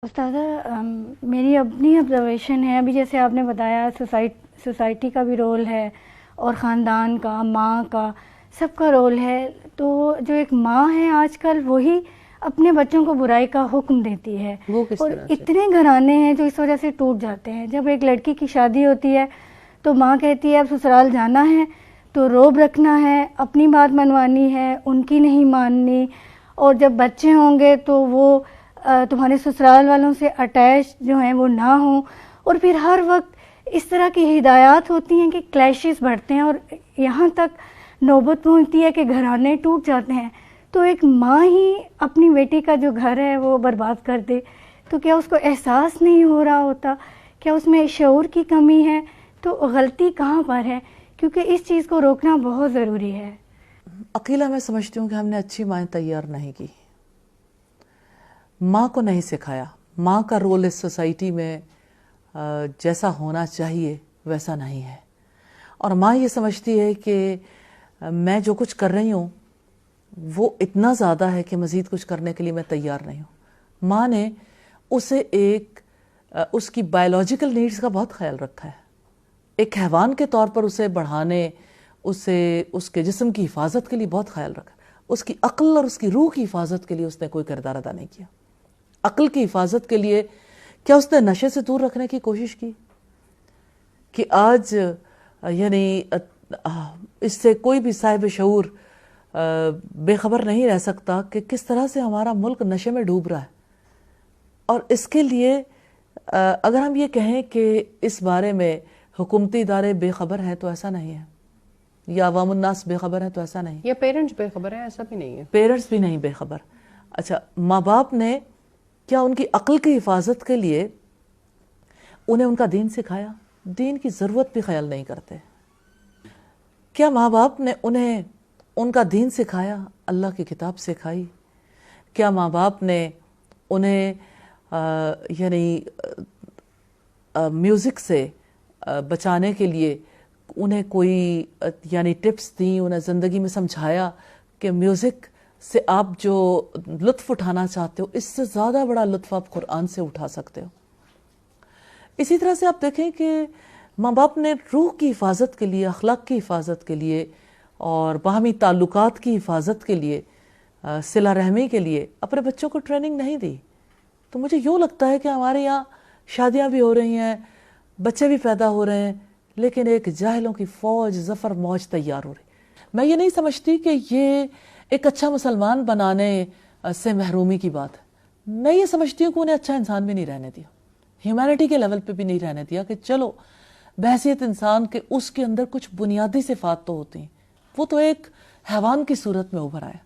استاذہ میری اپنی آبزرویشن ہے، ابھی جیسے آپ نے بتایا سوسائٹی کا بھی رول ہے اور خاندان کا، ماں کا، سب کا رول ہے. تو جو ایک ماں ہے آج کل وہی اپنے بچوں کو برائی کا حکم دیتی ہے، اور اتنے گھرانے ہیں جو اس وجہ سے ٹوٹ جاتے ہیں. جب ایک لڑکی کی شادی ہوتی ہے تو ماں کہتی ہے اب سسرال جانا ہے تو روب رکھنا ہے، اپنی بات منوانی ہے، ان کی نہیں ماننی، اور جب بچے ہوں گے تو وہ تمہارے سسرال والوں سے اٹیچ جو ہیں وہ نہ ہوں. اور پھر ہر وقت اس طرح کی ہدایات ہوتی ہیں کہ کلیشز بڑھتے ہیں اور یہاں تک نوبت پہنچتی ہے کہ گھرانے ٹوٹ جاتے ہیں. تو ایک ماں ہی اپنی بیٹی کا جو گھر ہے وہ برباد کر دے تو کیا اس کو احساس نہیں ہو رہا ہوتا؟ کیا اس میں شعور کی کمی ہے؟ تو غلطی کہاں پر ہے؟ کیونکہ اس چیز کو روکنا بہت ضروری ہے. عقیلہ میں سمجھتی ہوں کہ ہم نے اچھی مائیں تیار نہیں کی، ماں کو نہیں سکھایا. ماں کا رول اس سوسائٹی میں جیسا ہونا چاہیے ویسا نہیں ہے، اور ماں یہ سمجھتی ہے کہ میں جو کچھ کر رہی ہوں وہ اتنا زیادہ ہے کہ مزید کچھ کرنے کے لیے میں تیار نہیں ہوں. ماں نے اسے اس کی بائیولوجیکل نیڈز کا بہت خیال رکھا ہے، ایک حیوان کے طور پر اسے بڑھانے، اس کے جسم کی حفاظت کے لیے بہت خیال رکھا. اس کی عقل اور اس کی روح کی حفاظت کے لیے اس نے کوئی کردار ادا نہیں کیا. عقل کی حفاظت کے لیے کیا اس نے نشے سے دور رکھنے کی کوشش کی کہ آج یعنی اس سے کوئی بھی صاحب شعور بے خبر نہیں رہ سکتا کہ کس طرح سے ہمارا ملک نشے میں ڈوب رہا ہے. اور اس کے لیے اگر ہم یہ کہیں کہ اس بارے میں حکومتی ادارے بے خبر ہیں تو ایسا نہیں ہے، یا عوام الناس بے خبر ہیں تو ایسا نہیں، یا پیرنٹس بے خبر ہیں ایسا بھی نہیں ہے، پیرنٹس بھی نہیں بے خبر. اچھا، ماں باپ نے کیا ان کی عقل کی حفاظت کے لیے انہیں ان کا دین سکھایا؟ دین کی ضرورت بھی خیال نہیں کرتے. کیا ماں باپ نے انہیں ان کا دین سکھایا؟ اللہ کی کتاب سکھائی. کیا ماں باپ نے انہیں یعنی میوزک سے بچانے کے لیے انہیں کوئی یعنی ٹپس دیں، انہیں زندگی میں سمجھایا کہ میوزک سے آپ جو لطف اٹھانا چاہتے ہو اس سے زیادہ بڑا لطف آپ قرآن سے اٹھا سکتے ہو؟ اسی طرح سے آپ دیکھیں کہ ماں باپ نے روح کی حفاظت کے لیے، اخلاق کی حفاظت کے لیے اور باہمی تعلقات کی حفاظت کے لیے، صلہ رحمی کے لیے اپنے بچوں کو ٹریننگ نہیں دی. تو مجھے یوں لگتا ہے کہ ہمارے یہاں شادیاں بھی ہو رہی ہیں، بچے بھی پیدا ہو رہے ہیں، لیکن ایک جاہلوں کی فوج ظفر موج تیار ہو رہی. میں یہ نہیں سمجھتی کہ یہ ایک اچھا مسلمان بنانے سے محرومی کی بات ہے. میں یہ سمجھتی ہوں کہ انہیں اچھا انسان بھی نہیں رہنے دیا، ہیومینٹی کے لیول پہ بھی نہیں رہنے دیا کہ چلو بحیثیت انسان کے اس کے اندر کچھ بنیادی صفات تو ہوتی ہیں. وہ تو ایک حیوان کی صورت میں ابھر آیا.